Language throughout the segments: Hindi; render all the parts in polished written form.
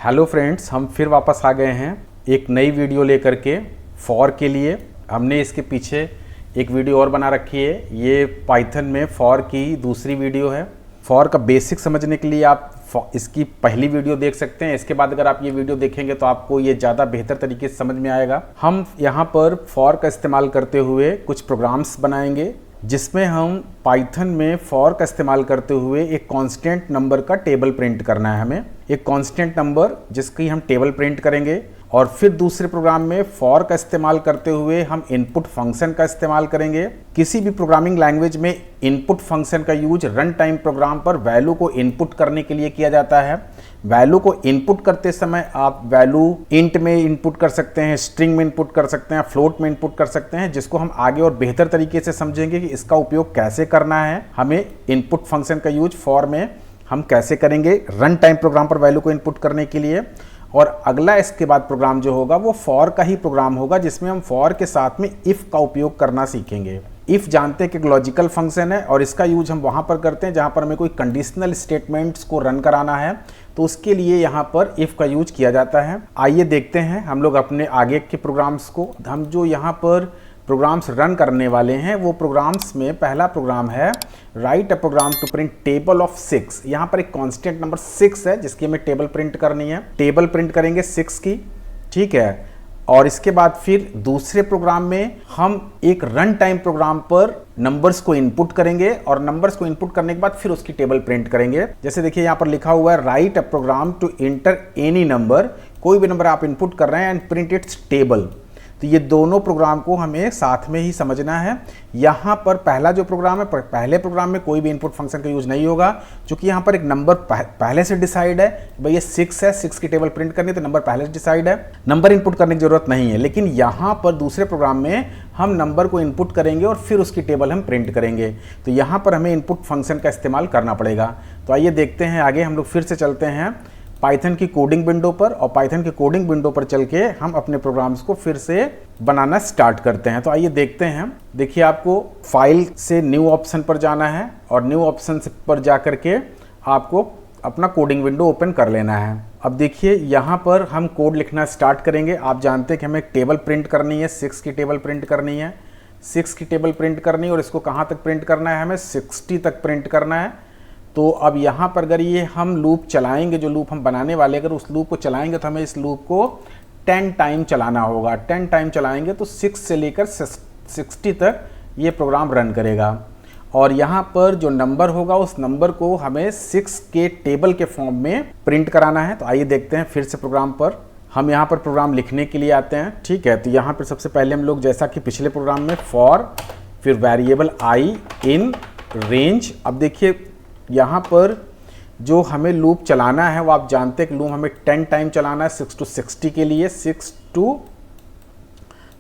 हेलो फ्रेंड्स, हम फिर वापस आ गए हैं एक नई वीडियो लेकर के फॉर के लिए। हमने इसके पीछे एक वीडियो और बना रखी है। ये पाइथन में फॉर की दूसरी वीडियो है। फॉर का बेसिक समझने के लिए आप इसकी पहली वीडियो देख सकते हैं। इसके बाद अगर आप ये वीडियो देखेंगे तो आपको ये ज़्यादा बेहतर तरीके से समझ में आएगा। हम यहाँ पर फॉर का इस्तेमाल करते हुए कुछ प्रोग्राम्स बनाएंगे जिसमें हम पाइथन में फॉर का इस्तेमाल करते हुए एक कांस्टेंट नंबर का टेबल प्रिंट करना है। हमें एक कांस्टेंट नंबर जिसकी हम टेबल प्रिंट करेंगे, और फिर दूसरे प्रोग्राम में फॉर का इस्तेमाल करते हुए हम इनपुट फंक्शन का इस्तेमाल करेंगे। किसी भी प्रोग्रामिंग लैंग्वेज में इनपुट फंक्शन का यूज रन टाइम प्रोग्राम पर वैल्यू को इनपुट करने के लिए किया जाता है। वैल्यू को इनपुट करते समय आप वैल्यू इंट में इनपुट कर सकते हैं, स्ट्रिंग में इनपुट कर सकते हैं, फ्लोट में इनपुट कर सकते हैं, जिसको हम आगे और बेहतर तरीके से समझेंगे कि इसका उपयोग कैसे करना है। हमें इनपुट फंक्शन का यूज फॉर में हम कैसे करेंगे रन टाइम प्रोग्राम पर वैल्यू को इनपुट करने के लिए। और अगला इसके बाद प्रोग्राम जो होगा वो फॉर का ही प्रोग्राम होगा, जिसमें हम फॉर के साथ में इफ़ का उपयोग करना सीखेंगे। इफ़ जानते हैं कि एक लॉजिकल फंक्शन है और इसका यूज हम वहाँ पर करते हैं जहाँ पर हमें कोई कंडीशनल स्टेटमेंट्स को रन कराना है, तो उसके लिए यहाँ पर इफ़ का यूज किया जाता है। आइए देखते हैं हम लोग अपने आगे के प्रोग्राम्स को। हम जो यहाँ पर प्रोग्राम्स रन करने वाले हैं वो प्रोग्राम्स में पहला प्रोग्राम है write a program to print table of 6। यहाँ पर एक कांस्टेंट नंबर 6 है जिसकी हमें टेबल प्रिंट करनी है। टेबल प्रिंट करेंगे 6 की, ठीक है। और इसके बाद फिर दूसरे प्रोग्राम में हम एक रन टाइम प्रोग्राम पर नंबर्स को इनपुट करेंगे, और नंबर्स को इनपुट करने के बाद फिर उसकी टेबल प्रिंट करेंगे। जैसे देखिए यहाँ पर लिखा हुआ है write a program to enter any number. कोई भी नंबर आप इनपुट कर रहे हैं एंड प्रिंट इट्स टेबल। तो ये दोनों प्रोग्राम को हमें साथ में ही समझना है। यहाँ पर पहला जो प्रोग्राम है, पहले प्रोग्राम में कोई भी इनपुट फंक्शन का यूज नहीं होगा, क्योंकि यहाँ पर एक नंबर पहले से डिसाइड है। भाई ये 6 है, 6 की टेबल प्रिंट करनी है तो नंबर पहले से डिसाइड है, नंबर इनपुट करने की जरूरत नहीं है। लेकिन यहाँ पर दूसरे प्रोग्राम में हम नंबर को इनपुट करेंगे और फिर उसकी टेबल हम प्रिंट करेंगे, तो यहाँ पर हमें इनपुट फंक्शन का इस्तेमाल करना पड़ेगा। तो आइए देखते हैं आगे। हम लोग फिर से चलते हैं पाइथन की कोडिंग विंडो पर, और पाइथन की कोडिंग विंडो पर चल के हम अपने प्रोग्राम्स को फिर से बनाना स्टार्ट करते हैं। तो आइए देखते हैं। देखिए आपको फाइल से न्यू ऑप्शन पर जाना है, और न्यू ऑप्शन पर जा करके आपको अपना कोडिंग विंडो ओपन कर लेना है। अब देखिए यहाँ पर हम कोड लिखना स्टार्ट करेंगे। आप जानते हैं कि हमें एक टेबल प्रिंट करनी है, 6 की टेबल प्रिंट करनी है, 6 की टेबल प्रिंट करनी है, और इसको कहाँ तक प्रिंट करना है, हमें 60 तक प्रिंट करना है। तो अब यहाँ पर अगर ये हम लूप चलाएंगे, जो लूप हम बनाने वाले, अगर उस लूप को चलाएंगे तो हमें इस लूप को 10 टाइम चलाना होगा। 10 टाइम चलाएंगे तो 6 से लेकर 60 तक ये प्रोग्राम रन करेगा। और यहाँ पर जो नंबर होगा उस नंबर को हमें 6 के टेबल के फॉर्म में प्रिंट कराना है। तो आइए देखते हैं फिर से प्रोग्राम पर। हम यहाँ पर प्रोग्राम लिखने के लिए आते हैं, ठीक है। तो यहाँ पर सबसे पहले हम लोग जैसा कि पिछले प्रोग्राम में फॉर, फिर वेरिएबल आई इन रेंज। अब देखिए यहाँ पर जो हमें लूप चलाना है वो आप जानते हैं कि लूप हमें 10 टाइम चलाना है 6 to 60 के लिए। 6 to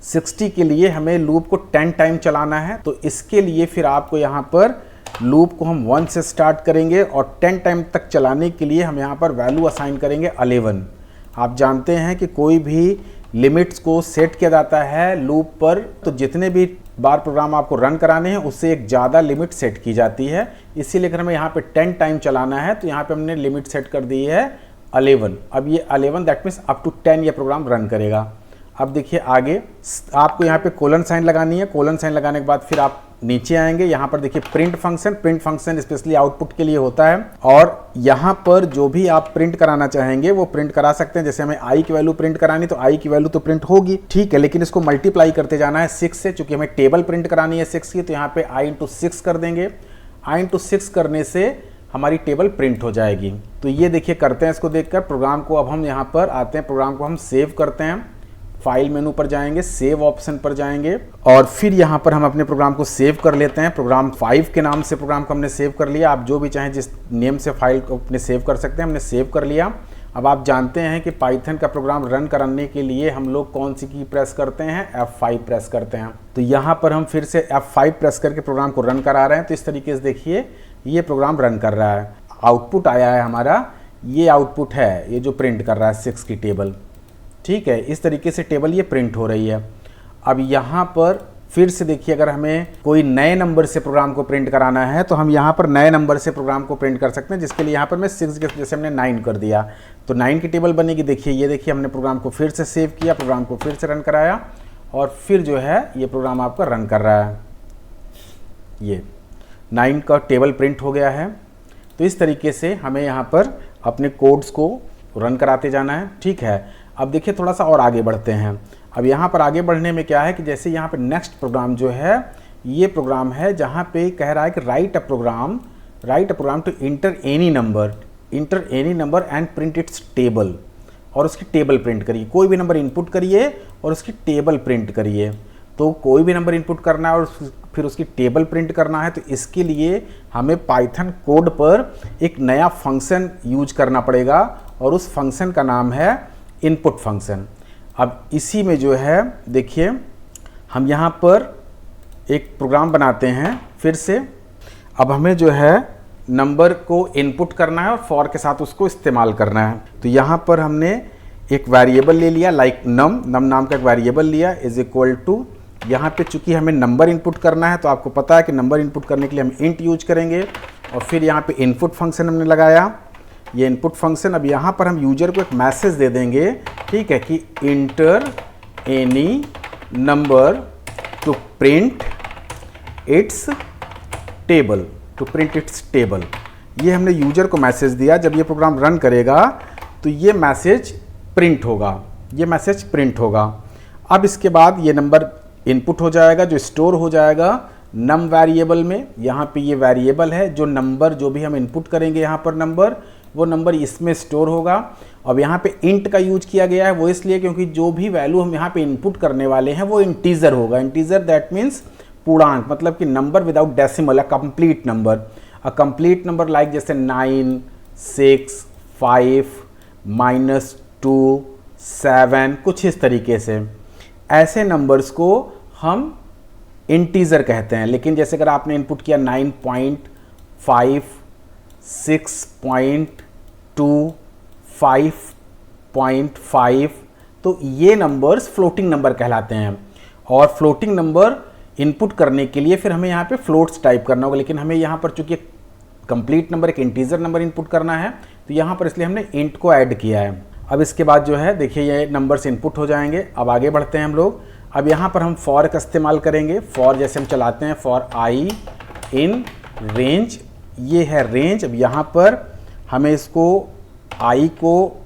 60 के लिए हमें लूप को 10 टाइम चलाना है। तो इसके लिए फिर आपको यहाँ पर लूप को हम 1 से स्टार्ट करेंगे, और 10 टाइम तक चलाने के लिए हम यहाँ पर वैल्यू असाइन करेंगे 11। आप जानते हैं कि कोई भी लिमिट्स को सेट किया जाता है लूप पर, तो जितने भी बार प्रोग्राम आपको रन कराने हैं उससे एक ज़्यादा लिमिट सेट की जाती है। इसीलिए अगर हमें यहाँ पे 10 टाइम चलाना है तो यहाँ पे हमने लिमिट सेट कर दी है 11। अब ये 11 दैट मीन्स अप टू 10 ये प्रोग्राम रन करेगा। अब देखिए आगे आपको यहाँ पे कोलन साइन लगानी है। कोलन साइन लगाने के बाद फिर आप नीचे आएंगे। यहाँ पर देखिए प्रिंट फंक्शन स्पेशली आउटपुट के लिए होता है, और यहाँ पर जो भी आप प्रिंट कराना चाहेंगे वो प्रिंट करा सकते हैं। जैसे हमें आई की वैल्यू प्रिंट करानी तो आई की वैल्यू तो प्रिंट होगी, ठीक है, लेकिन इसको मल्टीप्लाई करते जाना है 6 से। चूंकि हमें टेबल प्रिंट करानी है 6 की, तो यहाँ पे आई इंटू 6 कर देंगे। आई इंटू 6 करने से हमारी टेबल प्रिंट हो जाएगी। तो ये देखिए करते हैं इसको देखकर प्रोग्राम को। अब हम यहाँ पर आते हैं, प्रोग्राम को हम सेव करते हैं। फाइल मेनू पर जाएंगे, सेव ऑप्शन पर जाएंगे, और फिर यहाँ पर हम अपने प्रोग्राम को सेव कर लेते हैं। प्रोग्राम 5 के नाम से प्रोग्राम को हमने सेव कर लिया। आप जो भी चाहें जिस नेम से फाइल को अपने सेव कर सकते हैं, हमने सेव कर लिया। अब आप जानते हैं कि पाइथन का प्रोग्राम रन कराने के लिए हम लोग कौन सी की प्रेस करते हैं, F5 प्रेस करते हैं। तो यहाँ पर हम फिर से F5 प्रेस करके प्रोग्राम को रन करा रहे हैं। तो इस तरीके से देखिए ये प्रोग्राम रन कर रहा है। आउटपुट आया है हमारा, ये आउटपुट है, ये जो प्रिंट कर रहा है 6 की टेबल, ठीक है। इस तरीके से टेबल ये प्रिंट हो रही है। अब यहाँ पर फिर से देखिए, अगर हमें कोई नए नंबर से प्रोग्राम को प्रिंट कराना है तो हम यहाँ पर नए नंबर से प्रोग्राम को प्रिंट कर सकते हैं, जिसके लिए यहाँ पर मैं 6 के जैसे हमने 9 कर दिया तो 9 की टेबल बनेगी। देखिए ये देखिए, हमने प्रोग्राम को फिर से सेव किया, प्रोग्राम को फिर से रन कराया और फिर जो है ये प्रोग्राम आपका रन कर रहा है। ये 9 का टेबल प्रिंट हो गया है। तो इस तरीके से हमें यहाँ पर अपने कोड्स को रन कराते जाना है। ठीक है, अब देखिए थोड़ा सा और आगे बढ़ते हैं। अब यहाँ पर आगे बढ़ने में क्या है कि जैसे यहाँ पर नेक्स्ट प्रोग्राम जो है, ये प्रोग्राम है जहाँ पे कह रहा है कि write a program to enter any number and print its table, और उसकी टेबल प्रिंट करिए। कोई भी नंबर इनपुट करिए और उसकी टेबल प्रिंट करिए। तो कोई भी नंबर इनपुट करना है और फिर उसकी टेबल प्रिंट करना है, तो इसके लिए हमें पाइथन कोड पर एक नया फंक्शन यूज करना पड़ेगा और उस फंक्शन का नाम है इनपुट फंक्शन। अब इसी में जो है देखिए, हम यहाँ पर एक प्रोग्राम बनाते हैं फिर से। अब हमें जो है नंबर को इनपुट करना है और फॉर के साथ उसको इस्तेमाल करना है। तो यहाँ पर हमने एक वेरिएबल ले लिया, लाइक नम नाम का एक वेरिएबल लिया, इज इक्वल टू, यहाँ पे चूंकि हमें नंबर इनपुट करना है तो आपको पता है कि नंबर इनपुट करने के लिए हम इंट यूज करेंगे। और फिर यहाँ पे इनपुट फंक्शन हमने लगाया, ये इनपुट फंक्शन। अब यहाँ पर हम यूजर को एक मैसेज दे देंगे, ठीक है, कि enter any number two print its table, ये हमने यूजर को मैसेज दिया। जब ये प्रोग्राम रन करेगा तो ये मैसेज प्रिंट होगा। अब इसके बाद ये नंबर इनपुट हो जाएगा, जो स्टोर हो जाएगा नम वेरिएबल में। यहाँ पे ये वेरिएबल है, जो नंबर जो भी हम इनपुट करेंगे यहाँ पर नंबर, वो नंबर इसमें स्टोर होगा। अब यहाँ पे इंट का यूज किया गया है, वो इसलिए क्योंकि जो भी वैल्यू हम यहाँ पे इनपुट करने वाले हैं वो इंटीजर होगा। इंटीजर दैट मीन्स पूर्णांक, मतलब कि number without decimal, a complete number like जैसे 9, 6, 5, -2, 7, कुछ इस तरीके से। ऐसे नंबर्स को हम इंटीजर कहते हैं। लेकिन जैसे अगर आपने इनपुट किया 9.5, 6.2, 5.5, तो ये नंबर्स फ्लोटिंग नंबर कहलाते हैं। और फ्लोटिंग नंबर इनपुट करने के लिए फिर हमें यहाँ पे फ्लोट्स टाइप करना होगा, लेकिन हमें यहाँ पर चूंकि कंप्लीट नंबर, एक इंटीजर नंबर इनपुट करना है, तो यहाँ पर इसलिए हमने इंट को ऐड किया है। अब इसके बाद जो है देखिए, ये नंबर्स इनपुट हो जाएंगे। अब आगे बढ़ते हैं हम लोग। अब यहाँ पर हम फॉर का इस्तेमाल करेंगे। फॉर जैसे हम चलाते हैं, फॉर आई इन रेंज, ये है रेंज। अब यहाँ पर हमें इसको आई को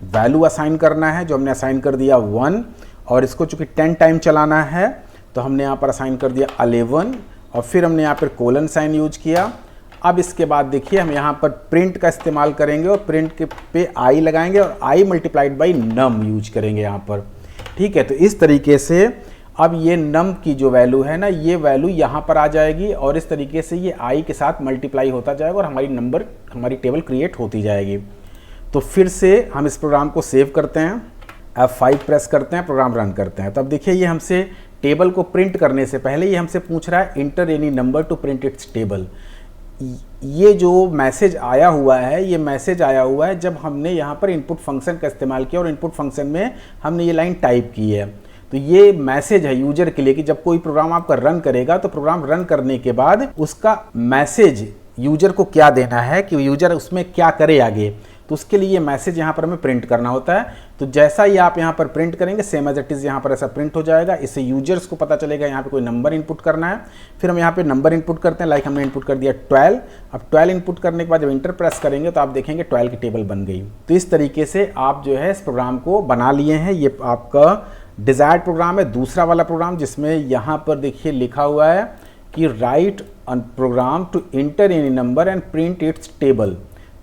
वैल्यू असाइन करना है, जो हमने असाइन कर दिया 1, और इसको चूंकि 10 टाइम चलाना है तो हमने यहाँ पर असाइन कर दिया 11, और फिर हमने यहाँ पर कोलन साइन यूज किया। अब इसके बाद देखिए, हम यहाँ पर प्रिंट का इस्तेमाल करेंगे और प्रिंट के पे आई लगाएंगे और i multiplied by num use करेंगे यहाँ पर। ठीक है, तो इस तरीके से अब ये नम की जो वैल्यू है ना, ये वैल्यू यहाँ पर आ जाएगी और इस तरीके से ये आई के साथ मल्टीप्लाई होता जाएगा और हमारी टेबल क्रिएट होती जाएगी। तो फिर से हम इस प्रोग्राम को सेव करते हैं, F5 प्रेस करते हैं, प्रोग्राम रन करते हैं। तो अब देखिए, ये हमसे टेबल को प्रिंट करने से पहले ये हमसे पूछ रहा है inter any number two print its table. ये जो मैसेज आया हुआ है, ये मैसेज आया हुआ है जब हमने यहाँ पर इनपुट फंक्शन का इस्तेमाल किया और इनपुट फंक्शन में हमने ये लाइन टाइप की है। तो ये मैसेज है यूजर के लिए कि जब कोई प्रोग्राम आपका रन करेगा तो प्रोग्राम रन करने के बाद उसका मैसेज यूजर को क्या देना है कि यूजर उसमें क्या करे आगे, तो उसके लिए ये मैसेज यहाँ पर हमें प्रिंट करना होता है। तो जैसा ही आप यहाँ पर प्रिंट करेंगे, सेम एज इट इज़ यहाँ पर ऐसा प्रिंट हो जाएगा। इससे यूजर्स को पता चलेगा यहाँ पे कोई नंबर इनपुट करना है। फिर हम यहाँ पे नंबर इनपुट करते हैं, लाइक हमने इनपुट कर दिया 12। अब 12 इनपुट करने के बाद जब इंटर प्रेस करेंगे तो आप देखेंगे 12 की टेबल बन गई। तो इस तरीके से आप जो है इस प्रोग्राम को बना लिए हैं। ये आपका डिजायर्ड प्रोग्राम है। दूसरा वाला प्रोग्राम जिसमें यहाँ पर देखिए लिखा हुआ है कि write a program to enter any number and print its table.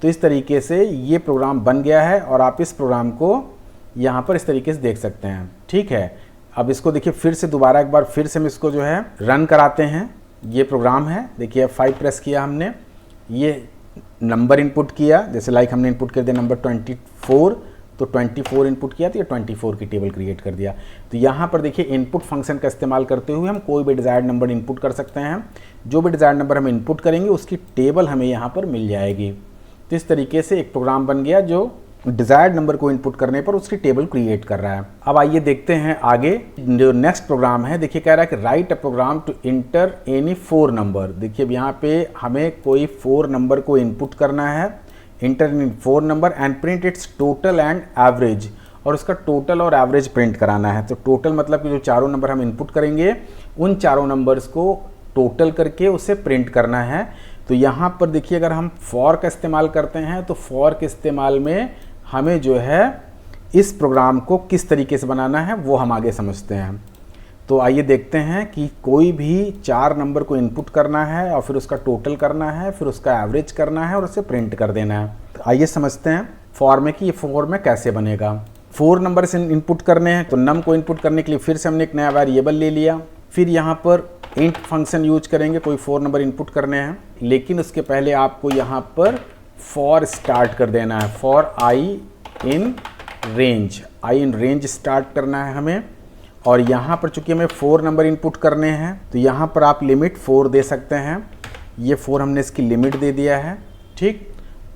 तो इस तरीके से ये प्रोग्राम बन गया है और आप इस प्रोग्राम को यहाँ पर इस तरीके से देख सकते हैं। ठीक है, अब इसको देखिए फिर से दोबारा एक बार फिर से हम इसको जो है रन कराते हैं। ये प्रोग्राम है, देखिए F5 प्रेस किया हमने, ये नंबर इनपुट किया, जैसे लाइक हमने इनपुट कर दिया नंबर 24, तो 24 इनपुट किया तो ये 24 की टेबल क्रिएट कर दिया। तो यहाँ पर देखिए इनपुट फंक्शन का इस्तेमाल करते हुए हम कोई भी डिजायर्ड नंबर इनपुट कर सकते हैं। जो भी डिजायर्ड नंबर हम इनपुट करेंगे उसकी टेबल हमें यहाँ पर मिल जाएगी। तो इस तरीके से एक प्रोग्राम बन गया जो डिजायर्ड नंबर को इनपुट करने पर उसकी टेबल क्रिएट कर रहा है। अब आइए देखते हैं आगे जो नेक्स्ट प्रोग्राम है। देखिए कह रहा है कि write a program to enter any 4 number. देखिए अब यहाँ पे हमें कोई 4 नंबर को इनपुट करना है, inter in 4 number and print it's total and average, और उसका टोटल और एवरेज प्रिंट कराना है। तो टोटल मतलब कि जो चारों नंबर हम इनपुट करेंगे उन चारों नंबर्स को टोटल करके उसे प्रिंट करना है। तो यहाँ पर देखिए अगर हम फॉर का इस्तेमाल करते हैं तो फॉर के इस्तेमाल में हमें जो है इस प्रोग्राम को किस तरीके से बनाना है वो हम आगे समझते हैं। तो आइए देखते हैं कि कोई भी 4 नंबर को इनपुट करना है और फिर उसका टोटल करना है, फिर उसका एवरेज करना है और उसे प्रिंट कर देना है। तो आइए समझते हैं फॉर में कि ये फॉर में कैसे बनेगा। 4 नंबर से इनपुट करने हैं तो नम को इनपुट करने के लिए फिर से हमने एक नया वेरिएबल ले लिया। फिर यहाँ पर इंट फंक्शन यूज करेंगे, कोई 4 नंबर इनपुट करने हैं, लेकिन उसके पहले आपको यहाँ पर फॉर स्टार्ट कर देना है। For I in range start करना है हमें। और यहाँ पर चूंकि हमें 4 नंबर इनपुट करने हैं तो यहाँ पर आप लिमिट 4 दे सकते हैं। ये 4 हमने इसकी लिमिट दे दिया है। ठीक,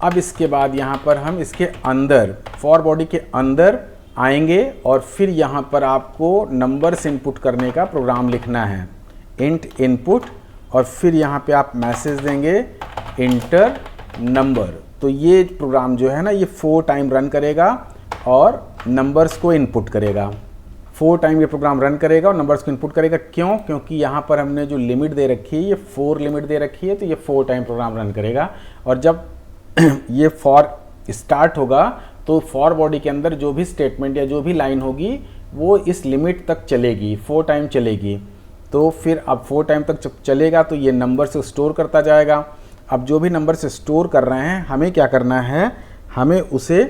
अब इसके बाद यहाँ पर हम इसके अंदर फॉर बॉडी के अंदर आएंगे और फिर यहाँ पर आपको नंबर्स इनपुट करने का प्रोग्राम लिखना है, इंट इनपुट, और फिर यहाँ पे आप मैसेज देंगे इंटर नंबर। तो ये प्रोग्राम जो है ना ये 4 टाइम रन करेगा और नंबर्स को इनपुट करेगा। 4 टाइम ये प्रोग्राम रन करेगा और नंबर्स को इनपुट करेगा। क्यों? क्योंकि यहाँ पर हमने जो लिमिट दे रखी है ये 4 लिमिट दे रखी है, तो ये 4 टाइम प्रोग्राम रन करेगा। और जब ये फॉर स्टार्ट होगा तो फॉर बॉडी के अंदर जो भी स्टेटमेंट या जो भी लाइन होगी वो इस लिमिट तक चलेगी, 4 टाइम चलेगी। तो फिर अब 4 टाइम तक जब चलेगा तो ये नंबर से स्टोर करता जाएगा। अब जो भी नंबर से स्टोर कर रहे हैं हमें क्या करना है, हमें उसे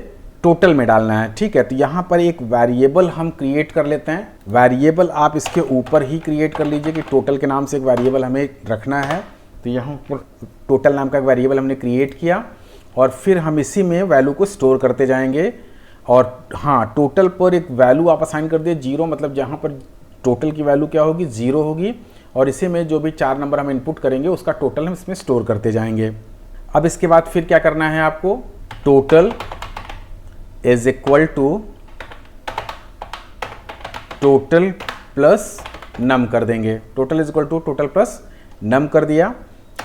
टोटल में डालना है। ठीक है, तो यहाँ पर एक वेरिएबल हम क्रिएट कर लेते हैं। वेरिएबल आप इसके ऊपर ही क्रिएट कर लीजिए कि टोटल के नाम से एक वेरिएबल हमें रखना है। तो यहाँ पर टोटल नाम का एक वेरिएबल हमने क्रिएट किया और फिर हम इसी में वैल्यू को स्टोर करते जाएंगे। और हाँ, टोटल पर एक वैल्यू आप असाइन कर दिए 0, मतलब जहाँ पर टोटल की वैल्यू क्या होगी 0 होगी, और इसी में जो भी 4 नंबर हम इनपुट करेंगे उसका टोटल हम इसमें स्टोर करते जाएंगे। अब इसके बाद फिर क्या करना है आपको, total is equal to total plus num कर देंगे। Total is equal to total plus num कर दिया।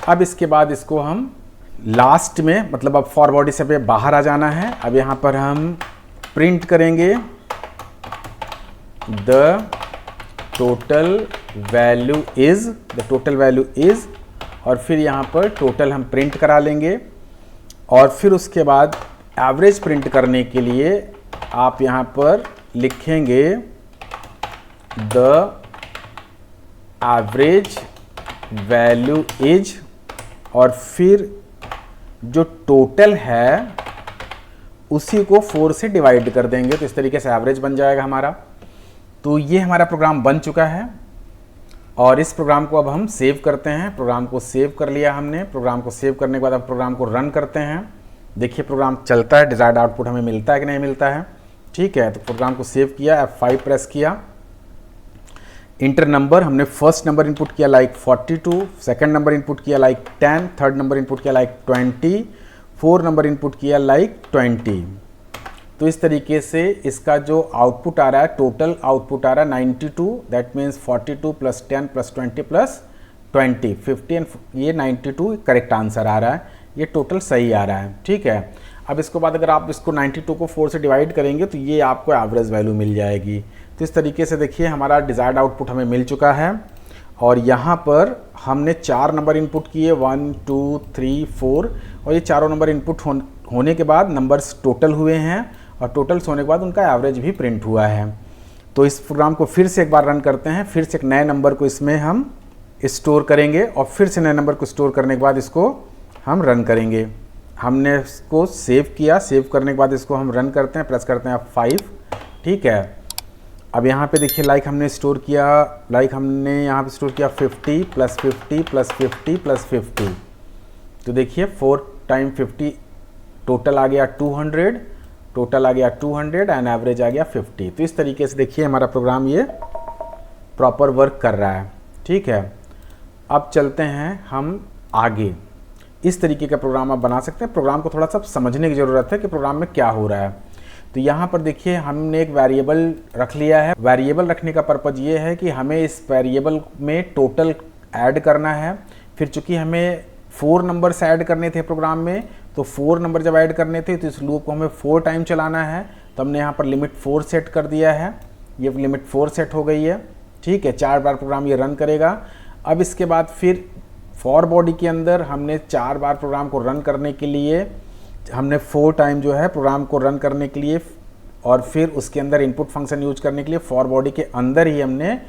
अब इसके बाद इसको हम लास्ट में, मतलब अब फॉर बॉडी से पे बाहर आ जाना है। अब यहाँ पर हम प्रिंट करेंगे द टोटल वैल्यू इज, और फिर यहाँ पर टोटल हम प्रिंट करा लेंगे। और फिर उसके बाद एवरेज प्रिंट करने के लिए आप यहाँ पर लिखेंगे द एवरेज वैल्यू इज, और फिर जो टोटल है उसी को 4 से डिवाइड कर देंगे। तो इस तरीके से एवरेज बन जाएगा हमारा। तो ये हमारा प्रोग्राम बन चुका है और इस प्रोग्राम को अब हम सेव करते हैं। प्रोग्राम को सेव कर लिया हमने। प्रोग्राम को सेव करने के बाद अब प्रोग्राम को रन करते हैं। देखिए प्रोग्राम चलता है, डिजायर्ड आउटपुट हमें मिलता है कि नहीं मिलता है। ठीक है, तो प्रोग्राम को सेव किया, F5 प्रेस किया, इंटर नंबर हमने फर्स्ट नंबर इनपुट किया लाइक 42, सेकंड नंबर इनपुट किया लाइक 10, थर्ड नंबर इनपुट किया लाइक 20, फोर्थ नंबर इनपुट किया लाइक 20। तो इस तरीके से इसका जो आउटपुट आ रहा है, टोटल आउटपुट आ रहा है 92, that means 42 plus 10 plus 20 plus 20 50, and ये 92 करेक्ट आंसर आ रहा है। ये टोटल सही आ रहा है। ठीक है, अब इसके बाद अगर आप इसको 92 को 4 से डिवाइड करेंगे तो ये आपको एवरेज वैल्यू मिल जाएगी। तो इस तरीके से देखिए हमारा डिजायर्ड आउटपुट हमें मिल चुका है। और यहाँ पर हमने 4 नंबर इनपुट किए 1 2 3 4, और ये चारों नंबर इनपुट होने के बाद नंबर्स टोटल हुए हैं और टोटल्स होने के बाद उनका एवरेज भी प्रिंट हुआ है। तो इस प्रोग्राम को फिर से एक बार रन करते हैं। फिर से एक नए नंबर को इसमें हम स्टोर करेंगे और फिर से नए नंबर को स्टोर करने के बाद इसको हम रन करेंगे। हमने इसको सेव किया, सेव करने के बाद इसको हम रन करते हैं, प्रेस करते हैं F5। ठीक है, अब यहाँ पे देखिए लाइक हमने स्टोर किया, लाइक हमने यहाँ पे स्टोर किया 50 प्लस 50 प्लस 50 प्लस 50। तो देखिए 4 टाइम 50 टोटल आ गया 200, टोटल आ गया 200 एंड एवरेज आ गया 50। तो इस तरीके से देखिए हमारा प्रोग्राम ये प्रॉपर वर्क कर रहा है। ठीक है, अब चलते हैं हम आगे। इस तरीके का प्रोग्राम आप बना सकते हैं। प्रोग्राम को थोड़ा सा समझने की ज़रूरत है कि प्रोग्राम में क्या हो रहा है। तो यहाँ पर देखिए हमने एक वेरिएबल रख लिया है। वेरिएबल रखने का पर्पज़ ये है कि हमें इस वेरिएबल में टोटल ऐड करना है। फिर चूँकि हमें 4 नंबर्स ऐड करने थे प्रोग्राम में, तो 4 नंबर जब ऐड करने थे तो इस लूप को हमें 4 टाइम चलाना है। तो हमने यहाँ पर लिमिट 4 सेट कर दिया है। ये लिमिट 4 सेट हो गई है, ठीक है। 4 बार प्रोग्राम ये रन करेगा। अब इसके बाद फिर फॉर बॉडी के अंदर हमने 4 बार प्रोग्राम को रन करने के लिए हमने 4 टाइम जो है प्रोग्राम को रन करने के लिए, और फिर उसके अंदर इनपुट फंक्शन यूज करने के लिए फॉर बॉडी के अंदर ही हमने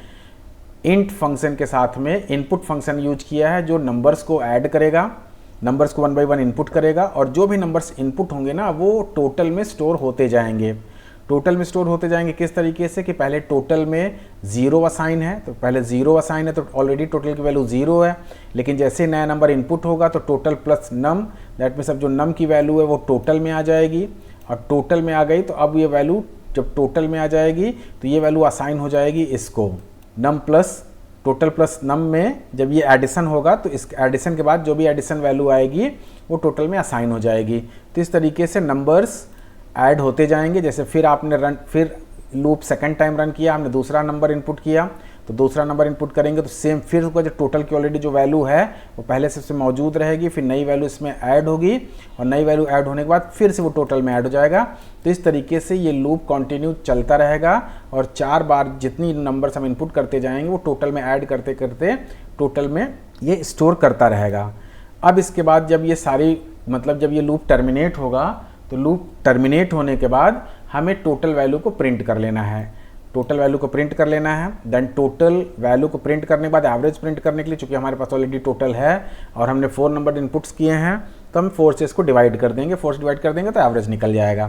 इंट फंक्शन के साथ में इनपुट फंक्शन यूज किया है, जो नंबर्स को ऐड करेगा, नंबर्स को 1 बाय 1 इनपुट करेगा, और जो भी नंबर्स इनपुट होंगे ना वो टोटल में स्टोर होते जाएंगे। टोटल में स्टोर होते जाएंगे किस तरीके से कि पहले टोटल में 0 असाइन है, तो पहले 0 असाइन है तो ऑलरेडी टोटल की वैल्यू 0 है। लेकिन जैसे नया नंबर इनपुट होगा तो total plus num, that means अब जो नम की वैल्यू है वो टोटल में आ जाएगी, और टोटल में आ गई तो अब ये वैल्यू जब टोटल में आ जाएगी तो ये वैल्यू असाइन हो जाएगी इसको num plus total plus num में। जब ये एडिशन होगा तो इस एडिशन के बाद जो भी एडिशन वैल्यू आएगी वो टोटल में असाइन हो जाएगी। तो इस तरीके से नंबर्स ऐड होते जाएंगे। जैसे फिर आपने फिर लूप सेकंड टाइम रन किया, हमने दूसरा नंबर इनपुट किया, तो दूसरा नंबर इनपुट करेंगे तो सेम फिर उसका जो टोटल की ऑलरेडी जो वैल्यू है वो पहले से उसमें मौजूद रहेगी, फिर नई वैल्यू इसमें ऐड होगी, और नई वैल्यू ऐड होने के बाद फिर से वो टोटल में ऐड हो जाएगा। तो इस तरीके से ये लूप कंटिन्यू चलता रहेगा, और 4 बार जितनी नंबर्स हम इनपुट करते जाएंगे वो टोटल में ऐड करते करते टोटल में ये स्टोर करता रहेगा। अब इसके बाद जब ये सारी जब ये लूप टर्मिनेट होगा तो लूप टर्मिनेट होने के बाद हमें टोटल वैल्यू को प्रिंट कर लेना है। टोटल वैल्यू को प्रिंट कर लेना है। देन टोटल वैल्यू को प्रिंट करने के बाद एवरेज प्रिंट करने के लिए, चूंकि हमारे पास ऑलरेडी टोटल है और हमने 4 नंबर इनपुट्स किए हैं, तो हम 4 से इसको डिवाइड कर देंगे। 4 से डिवाइड कर देंगे तो एवरेज निकल जाएगा।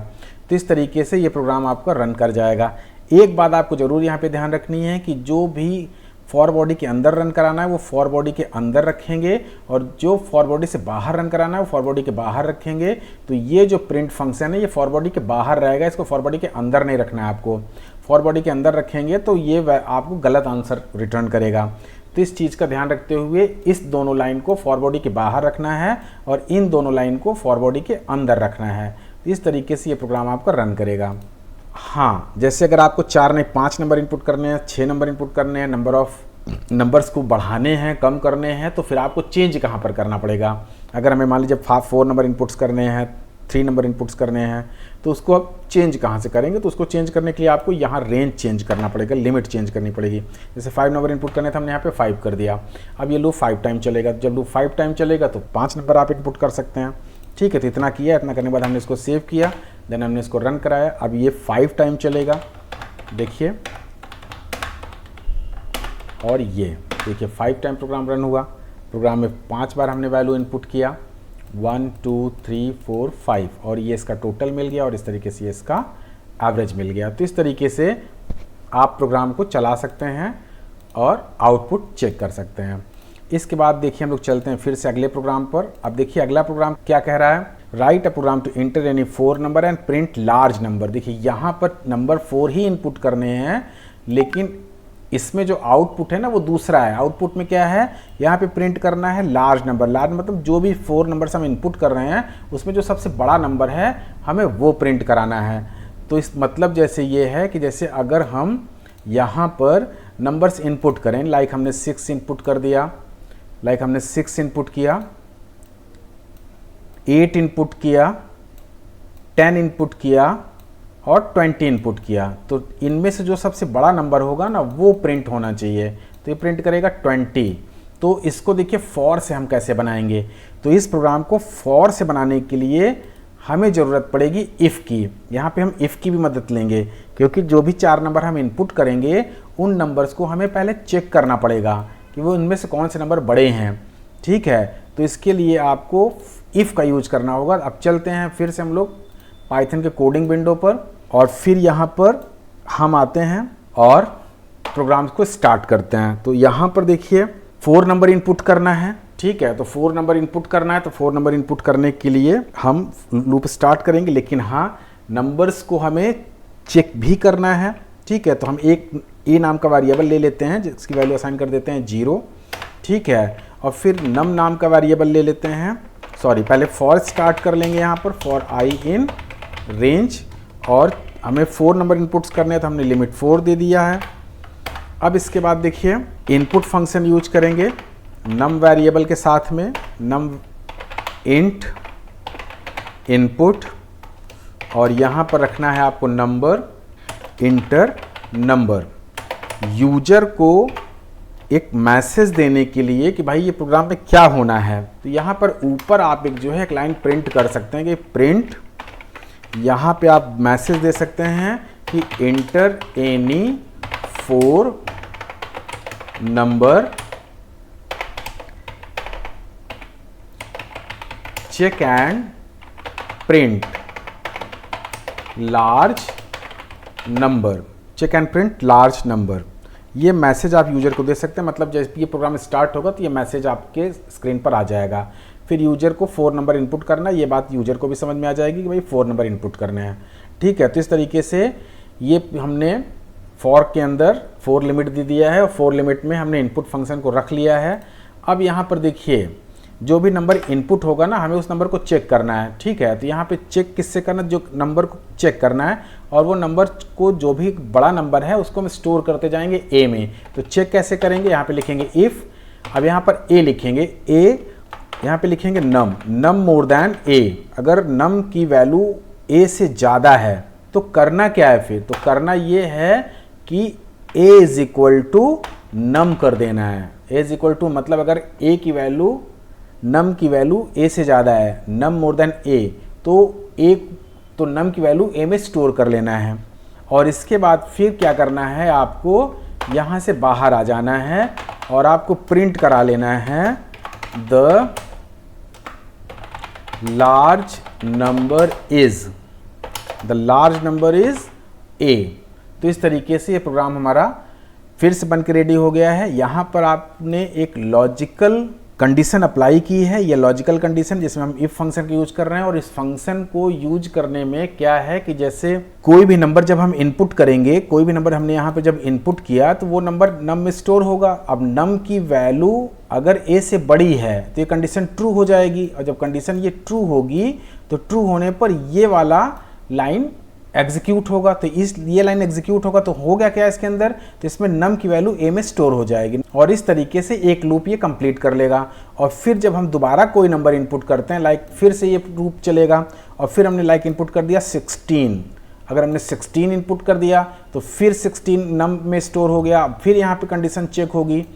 तो इस तरीके से ये प्रोग्राम आपका रन कर जाएगा। एक बात आपको जरूर यहाँ पे ध्यान रखनी है कि जो भी फॉर बॉडी के अंदर रन कराना है वो फॉर बॉडी के अंदर रखेंगे, और जो फॉर बॉडी से बाहर रन कराना है वो फॉर बॉडी के बाहर रखेंगे। तो ये जो प्रिंट फंक्शन है ये फॉर बॉडी के बाहर रहेगा, इसको फॉर बॉडी के अंदर नहीं रखना है आपको। फॉर बॉडी के अंदर रखेंगे तो ये आपको गलत आंसर रिटर्न करेगा। तो इस चीज़ का ध्यान रखते हुए इस दोनों लाइन को फॉर बॉडी के बाहर रखना है और इन दोनों लाइन को फॉर बॉडी के अंदर रखना है। तो इस तरीके से ये प्रोग्राम आपका रन करेगा। हाँ, जैसे अगर आपको 4 नहीं 5 नंबर इनपुट करने हैं, 6 नंबर इनपुट करने हैं, नंबर ऑफ नंबर्स को बढ़ाने हैं, कम करने हैं, तो फिर आपको चेंज कहाँ पर करना पड़ेगा। अगर हमें मान लीजिए 4 नंबर इनपुट्स करने हैं, 3 नंबर इनपुट्स करने हैं, तो उसको अब चेंज कहाँ से करेंगे। तो उसको चेंज करने के लिए आपको यहाँ रेंज चेंज करना पड़ेगा, लिमिट चेंज करनी पड़ेगी। जैसे 5 नंबर इनपुट करने थे, हमने यहाँ पे 5 कर दिया। अब ये लूप 5 टाइम चलेगा। जब लूप 5 टाइम चलेगा तो 5 नंबर आप इनपुट कर सकते हैं, ठीक है। तो इतना किया, इतना करने के बाद हमने इसको सेव किया, देन हमने इसको रन कराया। अब ये 5 टाइम चलेगा, देखिए, और ये देखिए 5 टाइम प्रोग्राम रन हुआ। प्रोग्राम में 5 बार हमने वैल्यू इनपुट किया, 1 2 3 4 5, और ये इसका टोटल मिल गया और इस तरीके से इसका एवरेज मिल गया। तो इस तरीके से आप प्रोग्राम को चला सकते हैं और आउटपुट चेक कर सकते हैं। इसके बाद देखिए हम लोग चलते हैं फिर से अगले प्रोग्राम पर। अब देखिए अगला प्रोग्राम क्या कह रहा है, write a program to enter any 4 number and print large number. देखिए यहाँ पर नंबर 4 ही इनपुट करने हैं, लेकिन इसमें जो आउटपुट है ना वो दूसरा है। आउटपुट में क्या है, यहाँ पे प्रिंट करना है लार्ज नंबर। लार्ज मतलब जो भी 4 नंबर्स हम इनपुट कर रहे हैं उसमें जो सबसे बड़ा नंबर है हमें वो प्रिंट कराना है। तो इस मतलब जैसे ये है कि जैसे अगर हम यहाँ पर नंबर्स इनपुट करें, लाइक हमने 6 इनपुट कर दिया, लाइक हमने 6 इनपुट किया, 8 इनपुट किया, 10 इनपुट किया और 20 इनपुट किया, तो इनमें से जो सबसे बड़ा नंबर होगा ना वो प्रिंट होना चाहिए। तो ये प्रिंट करेगा 20। तो इसको देखिए फॉर से हम कैसे बनाएंगे। तो इस प्रोग्राम को फॉर से बनाने के लिए हमें ज़रूरत पड़ेगी इफ़ की। यहाँ पे हम इफ़ की भी मदद लेंगे, क्योंकि जो भी 4 नंबर हम इनपुट करेंगे उन नंबर्स को हमें पहले चेक करना पड़ेगा कि वो इनमें से कौन से नंबर बड़े हैं, ठीक है। तो इसके लिए आपको इफ़ का यूज करना होगा। अब चलते हैं फिर से हम लोग पाइथन के कोडिंग विंडो पर, और फिर यहाँ पर हम आते हैं और प्रोग्राम्स को स्टार्ट करते हैं। तो यहाँ पर देखिए 4 नंबर इनपुट करना है, ठीक है। तो 4 नंबर इनपुट करना है, तो 4 नंबर इनपुट करने के लिए हम लूप स्टार्ट करेंगे, लेकिन हाँ नंबर्स को हमें चेक भी करना है, ठीक है। तो हम एक ए नाम का वेरिएबल ले लेते हैं जिसकी वैल्यू असाइन कर देते हैं 0, ठीक है। और फिर नम नाम का वेरिएबल ले लेते हैं सॉरी पहले फॉर स्टार्ट कर लेंगे यहाँ पर, फॉर आई इन रेंज, और हमें 4 नंबर इनपुट्स करने हैं तो हमने लिमिट 4 दे दिया है। अब इसके बाद देखिए इनपुट फंक्शन यूज करेंगे नम वेरिएबल के साथ में, नम इंट इनपुट, और यहाँ पर रखना है आपको नंबर इंटर नंबर। यूजर को एक मैसेज देने के लिए कि भाई ये प्रोग्राम में क्या होना है, तो यहाँ पर ऊपर आप एक जो है एक लाइन प्रिंट कर सकते हैं कि प्रिंट, यहाँ पे आप मैसेज दे सकते हैं कि enter any 4 number check and print large number, check and print large number. ये मैसेज आप यूजर को दे सकते हैं, मतलब जब ये प्रोग्राम स्टार्ट होगा तो ये मैसेज आपके स्क्रीन पर आ जाएगा। फिर यूजर को 4 नंबर इनपुट करना है, ये बात यूजर को भी समझ में आ जाएगी कि भाई 4 नंबर इनपुट करने हैं। ठीक है, तो इस तरीके से ये हमने फॉर के अंदर 4 लिमिट दे दिया है और 4 लिमिट में हमने इनपुट फंक्शन को रख लिया है। अब यहाँ पर देखिए जो भी नंबर इनपुट होगा ना, हमें उस नंबर को चेक करना है। ठीक है, तो यहाँ पे चेक किससे करना है, जो नंबर को चेक करना है, और वो नंबर को जो भी बड़ा नंबर है उसको हम स्टोर करते जाएंगे ए में। तो चेक कैसे करेंगे, यहाँ पे लिखेंगे इफ़, अब यहाँ पर ए लिखेंगे, ए यहाँ पे लिखेंगे नम मोर देन ए। अगर नम की वैल्यू ए से ज़्यादा है तो करना क्या है, फिर तो करना ये है कि ए इज इक्वल टू नम कर देना है। ए इज इक्वल टू मतलब अगर ए की वैल्यू, नम की वैल्यू ए से ज़्यादा है, नम मोर देन ए, तो नम की वैल्यू ए में स्टोर कर लेना है। और इसके बाद फिर क्या करना है, आपको यहाँ से बाहर आ जाना है और आपको प्रिंट करा लेना है the large number is a. तो इस तरीके से ये प्रोग्राम हमारा फिर से बन के रेडी हो गया है। यहाँ पर आपने एक लॉजिकल कंडीशन अप्लाई की है, ये लॉजिकल कंडीशन जिसमें हम इफ फंक्शन का यूज कर रहे हैं। और इस फंक्शन को यूज करने में क्या है कि जैसे कोई भी नंबर जब हम इनपुट करेंगे, कोई भी नंबर हमने यहाँ पे जब इनपुट किया तो वो नंबर नम में स्टोर होगा। अब नम की वैल्यू अगर ए से बड़ी है तो ये कंडीशन ट्रू हो जाएगी, और जब कंडीशन ये ट्रू होगी तो ट्रू होने पर ये वाला लाइन एग्जीक्यूट होगा। तो ये लाइन एग्जीक्यूट होगा तो हो गया क्या इसके अंदर, तो इसमें नम की वैल्यू ए में स्टोर हो जाएगी। और इस तरीके से एक लूप ये कंप्लीट कर लेगा। और फिर जब हम दोबारा कोई नंबर इनपुट करते हैं, लाइक फिर से ये लूप चलेगा, और फिर हमने लाइक इनपुट कर दिया 16। अगर हमने 16 इनपुट कर दिया तो फिर 16 नम में स्टोर हो गया। फिर यहाँ पे कंडीशन चेक होगी,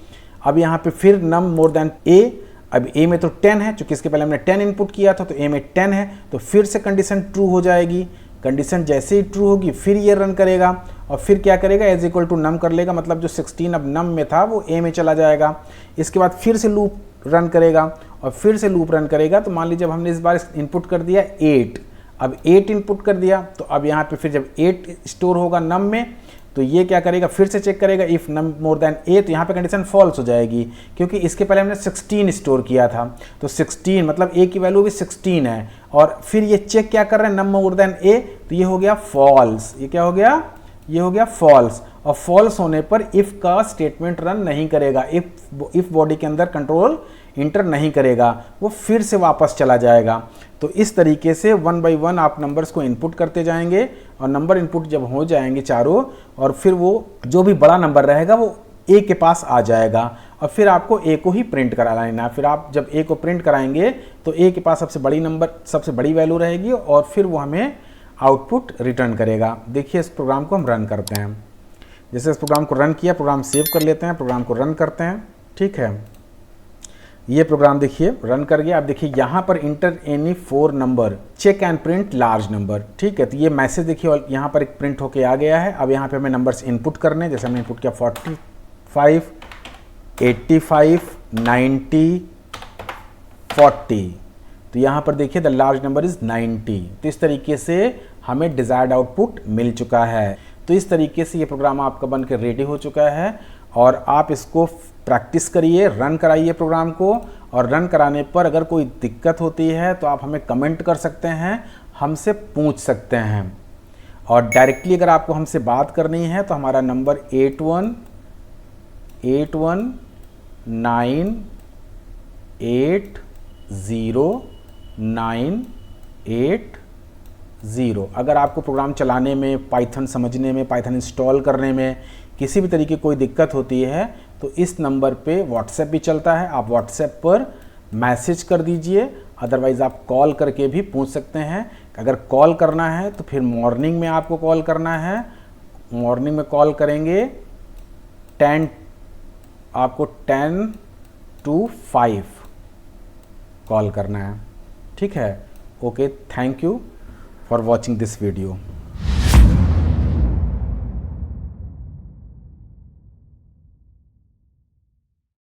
अब यहाँ पे फिर नम मोर देन ए, अब ए में तो 10 है, चूंकि इसके पहले हमने 10 इनपुट किया था तो ए में 10 है, तो फिर से कंडीशन ट्रू हो जाएगी। कंडीशन जैसे ही ट्रू होगी फिर ये रन करेगा, और फिर क्या करेगा, एज इक्वल टू नम कर लेगा, मतलब जो 16 अब नम में था वो ए में चला जाएगा। इसके बाद फिर से लूप रन करेगा और फिर से लूप रन करेगा। तो मान लीजिए जब हमने इस बार इनपुट कर दिया 8, अब 8 इनपुट कर दिया, तो अब यहाँ पे फिर जब 8 स्टोर होगा नम में तो ये क्या करेगा, फिर से चेक करेगा इफ़ नम मोर देन ए, तो यहाँ पे कंडीशन फॉल्स हो जाएगी क्योंकि इसके पहले हमने 16 स्टोर किया था। तो 16 मतलब ए की वैल्यू भी 16 है, और फिर ये चेक क्या कर रहे हैं, नम मोर देन ए, तो ये हो गया फॉल्स। ये क्या हो गया, ये हो गया फॉल्स। और फॉल्स होने पर इफ़ का स्टेटमेंट रन नहीं करेगा, इफ़ बॉडी के अंदर कंट्रोल इंटर नहीं करेगा, वो फिर से वापस चला जाएगा। तो इस तरीके से 1 बाय 1 आप नंबर्स को इनपुट करते जाएंगे, और नंबर इनपुट जब हो जाएंगे चारों, और फिर वो जो भी बड़ा नंबर रहेगा वो ए के पास आ जाएगा, और फिर आपको ए को ही प्रिंट करा लेना। फिर आप जब ए को प्रिंट कराएंगे तो ए के पास सबसे बड़ी वैल्यू रहेगी, और फिर वो हमें आउटपुट रिटर्न करेगा। देखिए इस प्रोग्राम को हम रन करते हैं। जैसे इस प्रोग्राम को रन किया, प्रोग्राम सेव कर लेते हैं, प्रोग्राम को रन करते हैं। ठीक है, ये प्रोग्राम देखिए रन कर गया। अब देखिए यहाँ पर enter any 4 number check and print large number. ठीक है, तो ये मैसेज देखिए यहाँ पर एक प्रिंट होके आ गया है। अब यहाँ पे हमें नंबर्स इनपुट करने, जैसे हमने इनपुट किया 45, 85, 90, 40। तो यहाँ पर देखिए द लार्ज नंबर इज 90। तो इस तरीके से हमें डिजायर्ड आउटपुट मिल चुका है। तो इस तरीके से ये प्रोग्राम आपका बन के रेडी हो चुका है, और आप इसको प्रैक्टिस करिए, रन कराइए प्रोग्राम को। और रन कराने पर अगर कोई दिक्कत होती है तो आप हमें कमेंट कर सकते हैं, हमसे पूछ सकते हैं। और डायरेक्टली अगर आपको हमसे बात करनी है तो हमारा नंबर 81819880 980। अगर आपको प्रोग्राम चलाने में, पाइथन समझने में, पाइथन इंस्टॉल करने में किसी भी तरीके कोई दिक्कत होती है तो इस नंबर पे व्हाट्सएप भी चलता है, आप व्हाट्सएप पर मैसेज कर दीजिए। अदरवाइज़ आप कॉल करके भी पूछ सकते हैं। अगर कॉल करना है तो फिर मॉर्निंग में आपको कॉल करना है। मॉर्निंग में कॉल करेंगे 10 to 5 कॉल करना है। ठीक है, okay, thank you for watching this video.